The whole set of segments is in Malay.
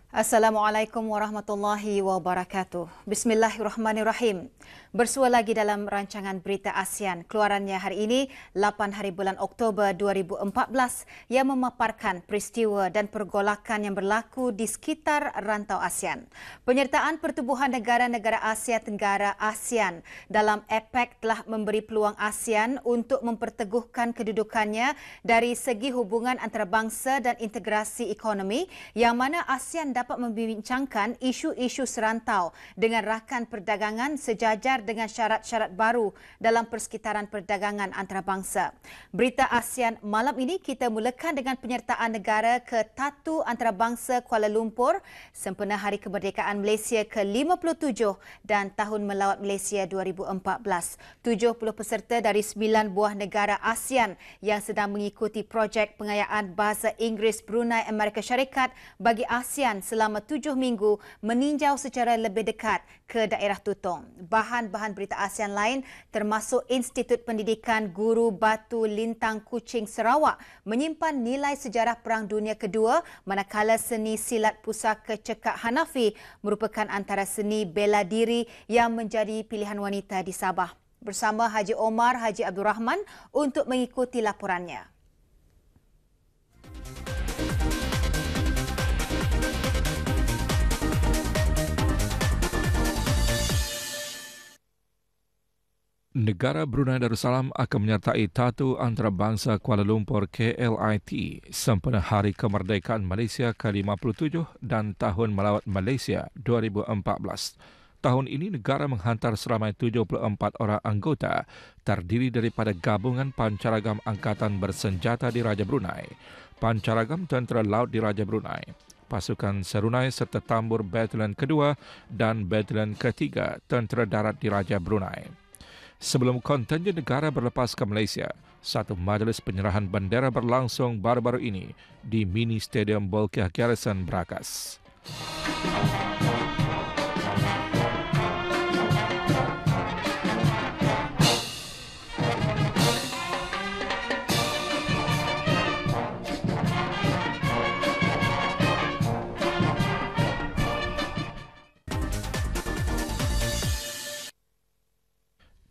Assalamualaikum warahmatullahi wabarakatuh. Bismillahirrahmanirrahim. Bersua lagi dalam rancangan Berita ASEAN keluarannya hari ini 8 hari bulan Oktober 2014 yang memaparkan peristiwa dan pergolakan yang berlaku di sekitar rantau ASEAN. Penyertaan pertubuhan negara-negara Asia Tenggara ASEAN dalam APEC telah memberi peluang ASEAN untuk memperteguhkan kedudukannya dari segi hubungan antarabangsa dan integrasi ekonomi yang mana ASEAN dapat membincangkan isu-isu serantau dengan rakan perdagangan sejajar dengan syarat-syarat baru dalam persekitaran perdagangan antarabangsa. Berita ASEAN malam ini kita mulakan dengan penyertaan negara ke-1 antarabangsa Kuala Lumpur sempena Hari Kemerdekaan Malaysia ke-57 dan Tahun Melawat Malaysia 2014. 70 peserta dari 9 buah negara ASEAN yang sedang mengikuti projek pengayaan bahasa Inggeris Brunei Amerika Syarikat bagi ASEAN selama 7 minggu meninjau secara lebih dekat ke daerah Tutong. Bahan-bahan berita ASEAN lain termasuk Institut Pendidikan Guru Batu Lintang Kuching Sarawak menyimpan nilai sejarah Perang Dunia Kedua, manakala seni silat pusaka cekak Hanafi merupakan antara seni bela diri yang menjadi pilihan wanita di Sabah. Bersama Haji Omar Haji Abdul Rahman untuk mengikuti laporannya. Negara Brunei Darussalam akan menyertai Tatu Antarabangsa Kuala Lumpur KLIT sempena Hari Kemerdekaan Malaysia ke-57 dan Tahun Melawat Malaysia 2014. Tahun ini negara menghantar seramai 74 orang anggota terdiri daripada gabungan pancaragam angkatan bersenjata di Raja Brunei, pancaragam tentera laut di Raja Brunei, pasukan Serunai serta tambur Batalion Kedua dan Batalion Ketiga Tentera Darat di Raja Brunei. Sebelum kontingen negara berlepas ke Malaysia, satu majlis penyerahan bendera berlangsung baru-baru ini di Mini Stadium Bolkiah Garrison, Brakas.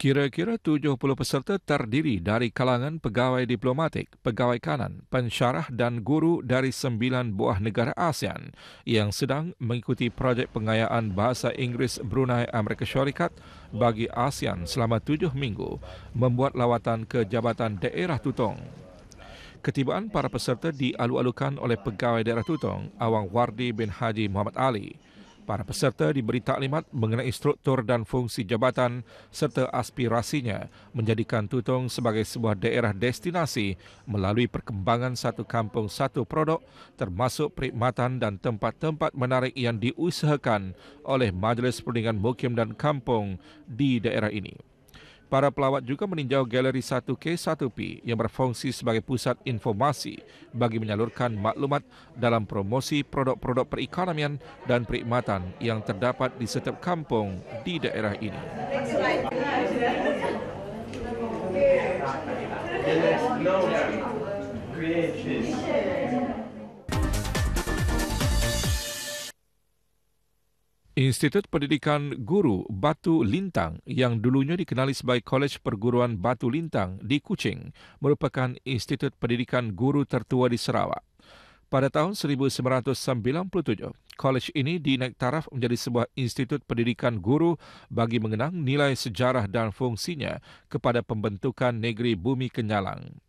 Kira-kira 70 peserta terdiri dari kalangan pegawai diplomatik, pegawai kanan, pensyarah dan guru dari 9 buah negara ASEAN yang sedang mengikuti projek pengayaan bahasa Inggeris Brunei Amerika Syarikat bagi ASEAN selama 7 minggu membuat lawatan ke Jabatan Daerah Tutong. Ketibaan para peserta dialu-alukan oleh pegawai daerah Tutong, Awang Wardi bin Haji Muhammad Ali. Para peserta diberi taklimat mengenai struktur dan fungsi jabatan serta aspirasinya menjadikan Tutong sebagai sebuah daerah destinasi melalui perkembangan satu kampung satu produk termasuk perkhidmatan dan tempat-tempat menarik yang diusahakan oleh Majlis Perundingan Mukim dan Kampung di daerah ini. Para pelawat juga meninjau galeri 1K1P yang berfungsi sebagai pusat informasi bagi menyalurkan maklumat dalam promosi produk-produk perekonomian dan perkhidmatan yang terdapat di setiap kampung di daerah ini. Institut Pendidikan Guru Batu Lintang yang dulunya dikenali sebagai Kolej Perguruan Batu Lintang di Kuching merupakan institut pendidikan guru tertua di Sarawak. Pada tahun 1997, kolej ini dinaik taraf menjadi sebuah institut pendidikan guru bagi mengenang nilai sejarah dan fungsinya kepada pembentukan negeri Bumi Kenyalang.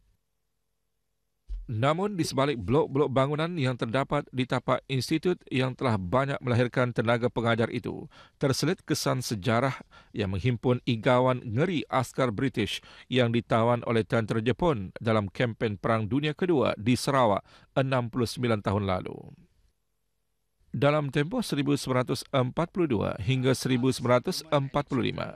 Namun di sebalik blok-blok bangunan yang terdapat di tapak institut yang telah banyak melahirkan tenaga pengajar itu, terselit kesan sejarah yang menghimpun igawan ngeri askar British yang ditawan oleh tentera Jepun dalam kempen Perang Dunia Kedua di Sarawak 69 tahun lalu. Dalam tempoh 1942 hingga 1945,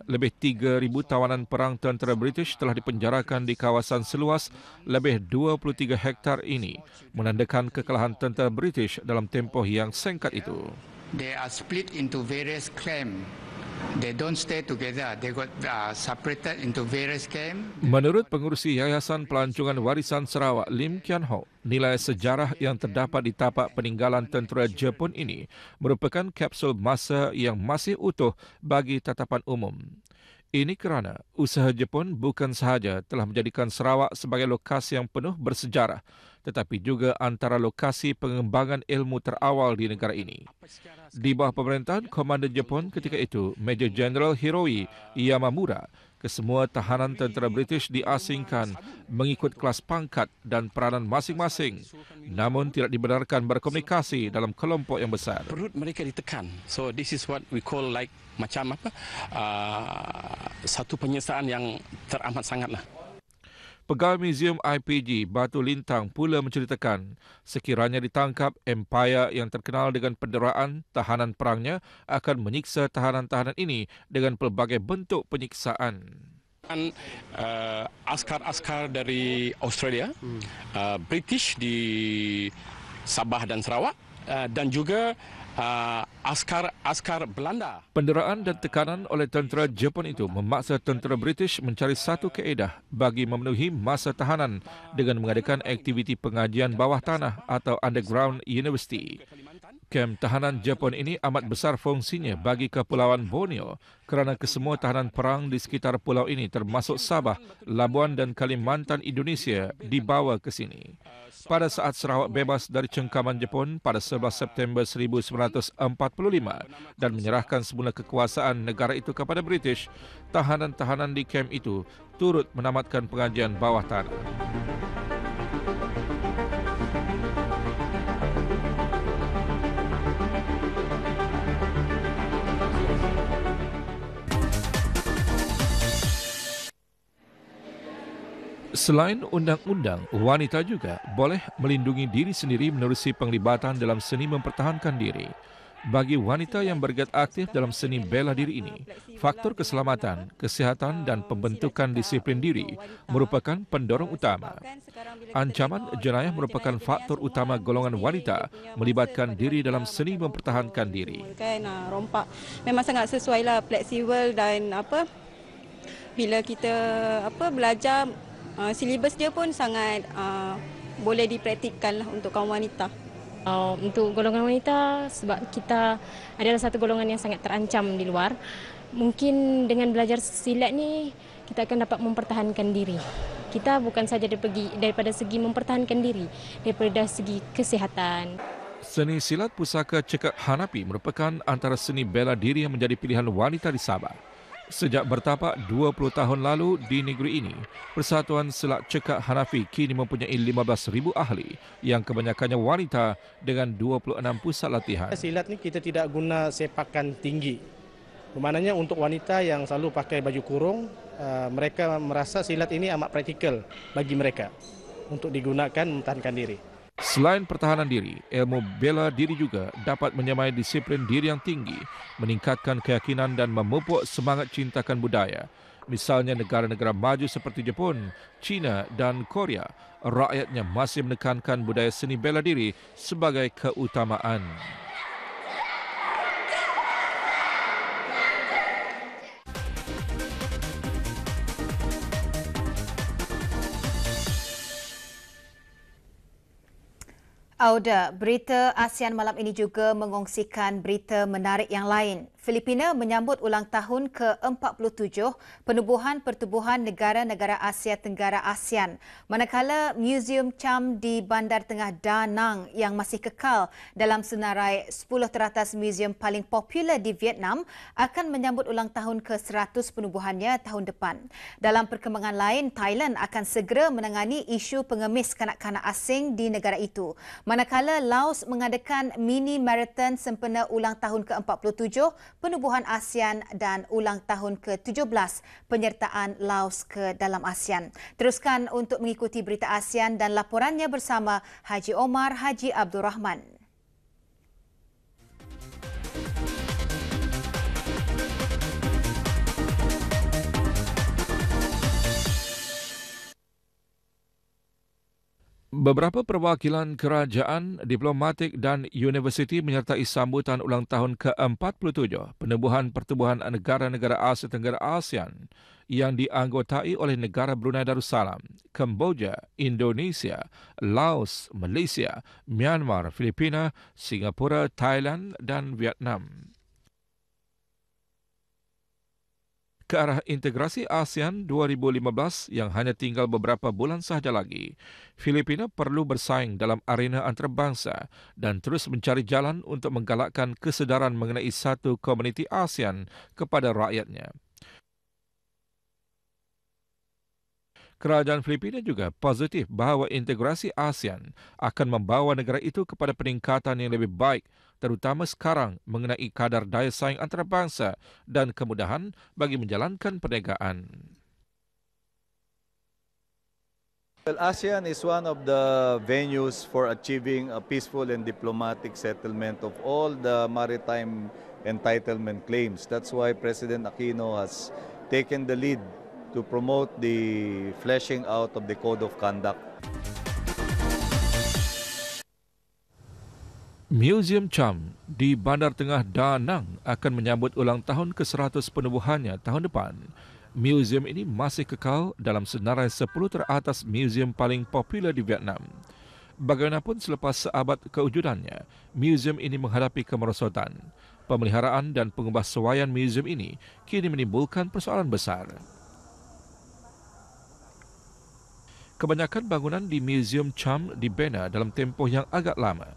lebih 3,000 tawanan perang tentera British telah dipenjarakan di kawasan seluas lebih 23 hektar ini, menandakan kekalahan tentera British dalam tempoh yang singkat itu. They are split into various camps They don't stay together. They got separated into various camps. Menurut pengurusi Yayasan Pelancongan Warisan Sarawak Lim Kian Ho, nilai sejarah yang terdapat di tapak peninggalan tentera Jepun ini merupakan kapsul masa yang masih utuh bagi tatapan umum. Ini kerana usaha Jepun bukan sahaja telah menjadikan Sarawak sebagai lokasi yang penuh bersejarah, tetapi juga antara lokasi pengembangan ilmu terawal di negara ini. Di bawah pemerintahan Komandan Jepun ketika itu, Major General Hiroi Yamamura, kesemua tahanan tentera British diasingkan mengikut kelas pangkat dan peranan masing-masing, namun tidak dibenarkan berkomunikasi dalam kelompok yang besar. Perut mereka ditekan. So this is what we call like macam apa? Satu penyiksaan yang teramat sangatlah. Pegawai Museum IPG Batu Lintang pula menceritakan sekiranya ditangkap, empayar yang terkenal dengan penderaan tahanan perangnya akan menyiksa tahanan-tahanan ini dengan pelbagai bentuk penyiksaan. Askar-askar dari Australia, British di Sabah dan Sarawak, dan juga askar Belanda. Penderaan dan tekanan oleh tentera Jepun itu memaksa tentera British mencari satu kaedah bagi memenuhi masa tahanan dengan mengadakan aktiviti pengajian bawah tanah atau underground university. Kem tahanan Jepun ini amat besar fungsinya bagi Kepulauan Borneo kerana kesemua tahanan perang di sekitar pulau ini termasuk Sabah, Labuan dan Kalimantan Indonesia dibawa ke sini. Pada saat Sarawak bebas dari cengkaman Jepun pada 11 September 1945 dan menyerahkan semula kekuasaan negara itu kepada British, tahanan-tahanan di kem itu turut menamatkan pengajian bawah tanah. Selain undang-undang, wanita juga boleh melindungi diri sendiri menerusi penglibatan dalam seni mempertahankan diri. Bagi wanita yang bergiat aktif dalam seni bela diri ini, faktor keselamatan, kesihatan dan pembentukan disiplin diri merupakan pendorong utama. Ancaman jenayah merupakan faktor utama golongan wanita melibatkan diri dalam seni mempertahankan diri. Rompak memang sangat sesuai lah, fleksibel dan bila kita belajar, silibus dia pun sangat boleh dipraktikkan lah untuk kaum wanita. Untuk golongan wanita, sebab kita adalah satu golongan yang sangat terancam di luar, mungkin dengan belajar silat ni kita akan dapat mempertahankan diri. Kita bukan saja daripada segi mempertahankan diri, daripada segi kesihatan. Seni silat pusaka cekak Hanapi merupakan antara seni bela diri yang menjadi pilihan wanita di Sabah. Sejak bertapak 20 tahun lalu di negeri ini, Persatuan Silat Cekak Hanafi kini mempunyai 15,000 ahli yang kebanyakannya wanita dengan 26 pusat latihan. Silat ni kita tidak guna sepakan tinggi. Bermaknanya untuk wanita yang selalu pakai baju kurung, mereka merasa silat ini amat praktikal bagi mereka untuk digunakan mempertahankan diri. Selain pertahanan diri, ilmu bela diri juga dapat menyamai disiplin diri yang tinggi, meningkatkan keyakinan dan memupuk semangat cintakan budaya. Misalnya negara-negara maju seperti Jepun, China dan Korea, rakyatnya masih menekankan budaya seni bela diri sebagai keutamaan. Auda, berita ASEAN malam ini juga mengongsikan berita menarik yang lain. Filipina menyambut ulang tahun ke-47 penubuhan pertubuhan negara-negara Asia Tenggara ASEAN. Manakala Museum Cham di Bandar Tengah Da Nang yang masih kekal dalam senarai 10 teratas museum paling popular di Vietnam akan menyambut ulang tahun ke-100 penubuhannya tahun depan. Dalam perkembangan lain, Thailand akan segera menangani isu pengemis kanak-kanak asing di negara itu. Manakala Laos mengadakan mini marathon sempena ulang tahun ke-47 penubuhan ASEAN dan ulang tahun ke-17 penyertaan Laos ke dalam ASEAN. Teruskan untuk mengikuti berita ASEAN dan laporannya bersama Haji Omar Haji Abdul Rahman. Beberapa perwakilan kerajaan, diplomatik dan universiti menyertai sambutan ulang tahun ke-47 Penubuhan Pertubuhan Negara-Negara Asia Tenggara ASEAN yang dianggotai oleh negara Brunei Darussalam, Kemboja, Indonesia, Laos, Malaysia, Myanmar, Filipina, Singapura, Thailand dan Vietnam. Ke arah integrasi ASEAN 2015 yang hanya tinggal beberapa bulan sahaja lagi, Filipina perlu bersaing dalam arena antarabangsa dan terus mencari jalan untuk menggalakkan kesedaran mengenai satu komuniti ASEAN kepada rakyatnya. Kerajaan Filipina juga positif bahawa integrasi ASEAN akan membawa negara itu kepada peningkatan yang lebih baik, terutama sekarang mengenai kadar daya saing antarabangsa dan kemudahan bagi menjalankan perniagaan. Well, ASEAN is one of the venues for achieving a peaceful and diplomatic settlement of all the maritime entitlement claims. That's why President Aquino has taken the lead to promote the fleshing out of the Code of Conduct. Museum Cham di Bandar Tengah Da Nang akan menyambut ulang tahun ke-100 penubuhannya tahun depan. Museum ini masih kekal dalam senarai 10 teratas museum paling popular di Vietnam. Bagaimanapun selepas seabad kewujudannya, museum ini menghadapi kemerosotan. Pemeliharaan dan pengubahsuaian museum ini kini menimbulkan persoalan besar. Kebanyakan bangunan di Museum Cham dibina dalam tempoh yang agak lama.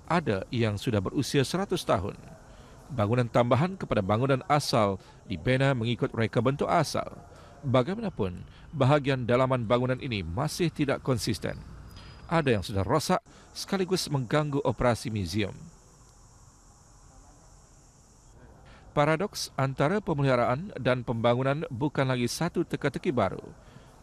Ada yang sudah berusia 100 tahun. Bangunan tambahan kepada bangunan asal dibina mengikut reka bentuk asal. Bagaimanapun, bahagian dalaman bangunan ini masih tidak konsisten. Ada yang sudah rosak sekaligus mengganggu operasi museum. Paradoks antara pemeliharaan dan pembangunan bukan lagi satu teka-teki baru.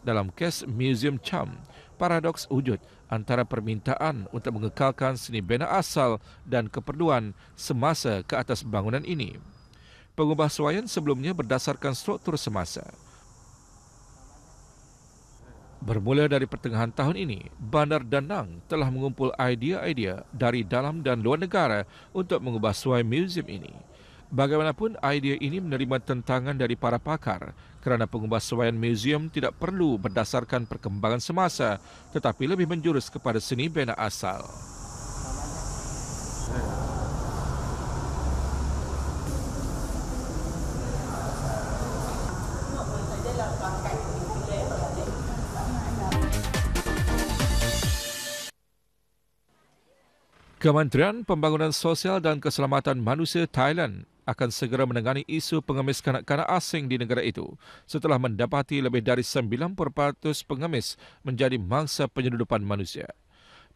Dalam kes Museum Cham, paradoks wujud antara permintaan untuk mengekalkan seni bina asal dan keperluan semasa ke atas bangunan ini. Pengubahsuaian sebelumnya berdasarkan struktur semasa. Bermula dari pertengahan tahun ini, Bandar Da Nang telah mengumpul idea-idea dari dalam dan luar negara untuk mengubahsuai museum ini. Bagaimanapun, idea ini menerima tentangan dari para pakar kerana pengubahsuaian museum tidak perlu berdasarkan perkembangan semasa tetapi lebih menjurus kepada seni bina asal. Kementerian Pembangunan Sosial dan Keselamatan Manusia Thailand akan segera menangani isu pengemis kanak-kanak asing di negara itu setelah mendapati lebih dari 90% pengemis menjadi mangsa penyeludupan manusia.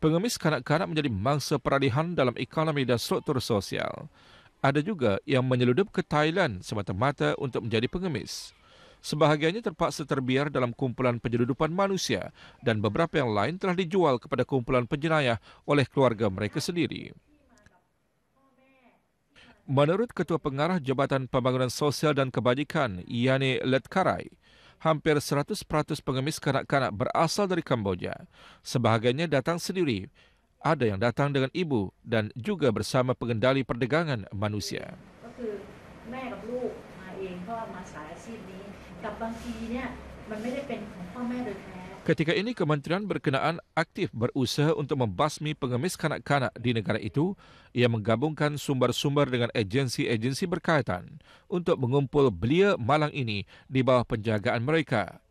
Pengemis kanak-kanak menjadi mangsa peralihan dalam ekonomi dan struktur sosial. Ada juga yang menyeludup ke Thailand semata-mata untuk menjadi pengemis. Sebahagiannya terpaksa terbiar dalam kumpulan penyeludupan manusia dan beberapa yang lain telah dijual kepada kumpulan penjenayah oleh keluarga mereka sendiri. Menurut Ketua Pengarah Jabatan Pembangunan Sosial dan Kebajikan, Yani Letkarai, hampir 100% pengemis kanak-kanak berasal dari Kemboja. Sebahagiannya datang sendiri, ada yang datang dengan ibu dan juga bersama pengendali perdagangan manusia. Ketika ini, kementerian berkenaan aktif berusaha untuk membasmi pengemis kanak-kanak di negara itu. Ia menggabungkan sumber-sumber dengan agensi-agensi berkaitan untuk mengumpul belia malang ini di bawah penjagaan mereka.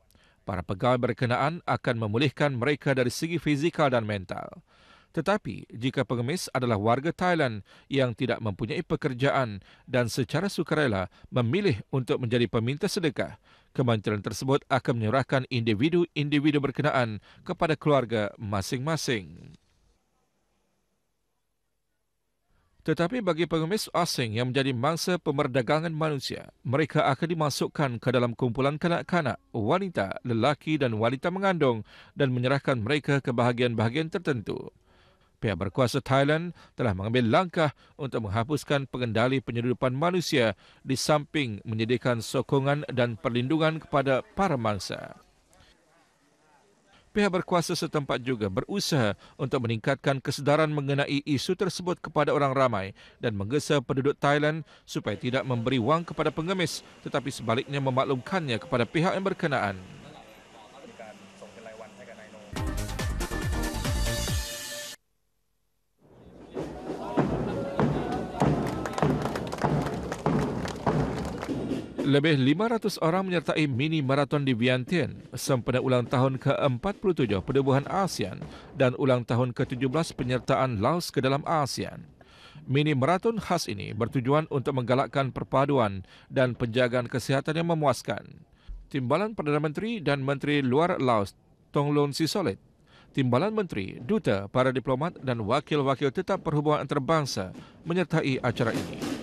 Para pegawai berkenaan akan memulihkan mereka dari segi fizikal dan mental. Tetapi, jika pengemis adalah warga Thailand yang tidak mempunyai pekerjaan dan secara sukarela memilih untuk menjadi peminta sedekah, kementerian tersebut akan menyerahkan individu-individu berkenaan kepada keluarga masing-masing. Tetapi bagi pengemis asing yang menjadi mangsa pemerdagangan manusia, mereka akan dimasukkan ke dalam kumpulan kanak-kanak, wanita, lelaki dan wanita mengandung dan menyerahkan mereka ke bahagian-bahagian tertentu. Pihak berkuasa Thailand telah mengambil langkah untuk menghapuskan pengendali penyeludupan manusia di samping menyediakan sokongan dan perlindungan kepada para mangsa. Pihak berkuasa setempat juga berusaha untuk meningkatkan kesedaran mengenai isu tersebut kepada orang ramai dan menggesa penduduk Thailand supaya tidak memberi wang kepada pengemis tetapi sebaliknya memaklumkannya kepada pihak yang berkenaan. Lebih 500 orang menyertai mini maraton di Vientiane sempena ulang tahun ke-47 penubuhan ASEAN dan ulang tahun ke-17 penyertaan Laos ke dalam ASEAN. Mini maraton khas ini bertujuan untuk menggalakkan perpaduan dan penjagaan kesihatan yang memuaskan. Timbalan Perdana Menteri dan Menteri Luar Laos, Thongloun Sisolet, Timbalan Menteri, Duta, para diplomat dan wakil-wakil tetap perhubungan antarabangsa menyertai acara ini.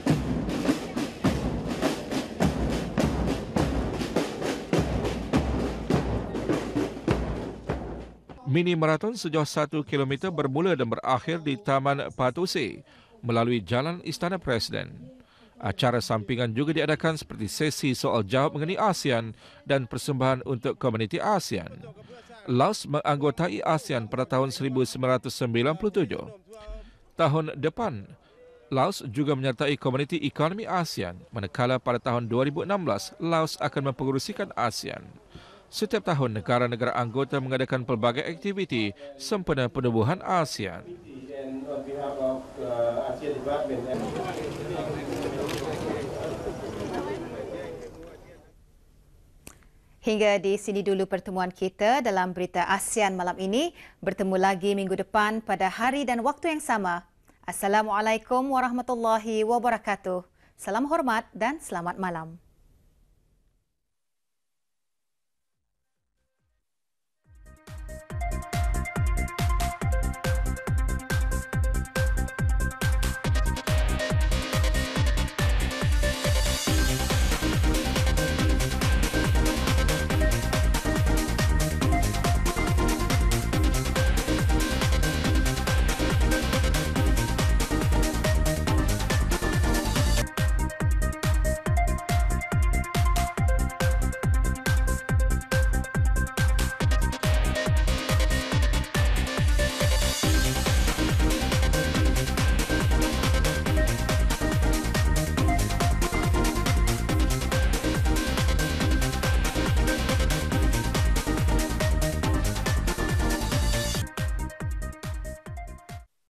Mini maraton sejauh 1 km bermula dan berakhir di Taman Patuse melalui Jalan Istana Presiden. Acara sampingan juga diadakan seperti sesi soal jawab mengenai ASEAN dan persembahan untuk komuniti ASEAN. Laos menganggotai ASEAN pada tahun 1997. Tahun depan, Laos juga menyertai komuniti ekonomi ASEAN, manakala pada tahun 2016 Laos akan mempengerusikan ASEAN. Setiap tahun, negara-negara anggota mengadakan pelbagai aktiviti sempena penubuhan ASEAN. Hingga di sini dulu pertemuan kita dalam Berita ASEAN malam ini. Bertemu lagi minggu depan pada hari dan waktu yang sama. Assalamualaikum warahmatullahi wabarakatuh. Salam hormat dan selamat malam.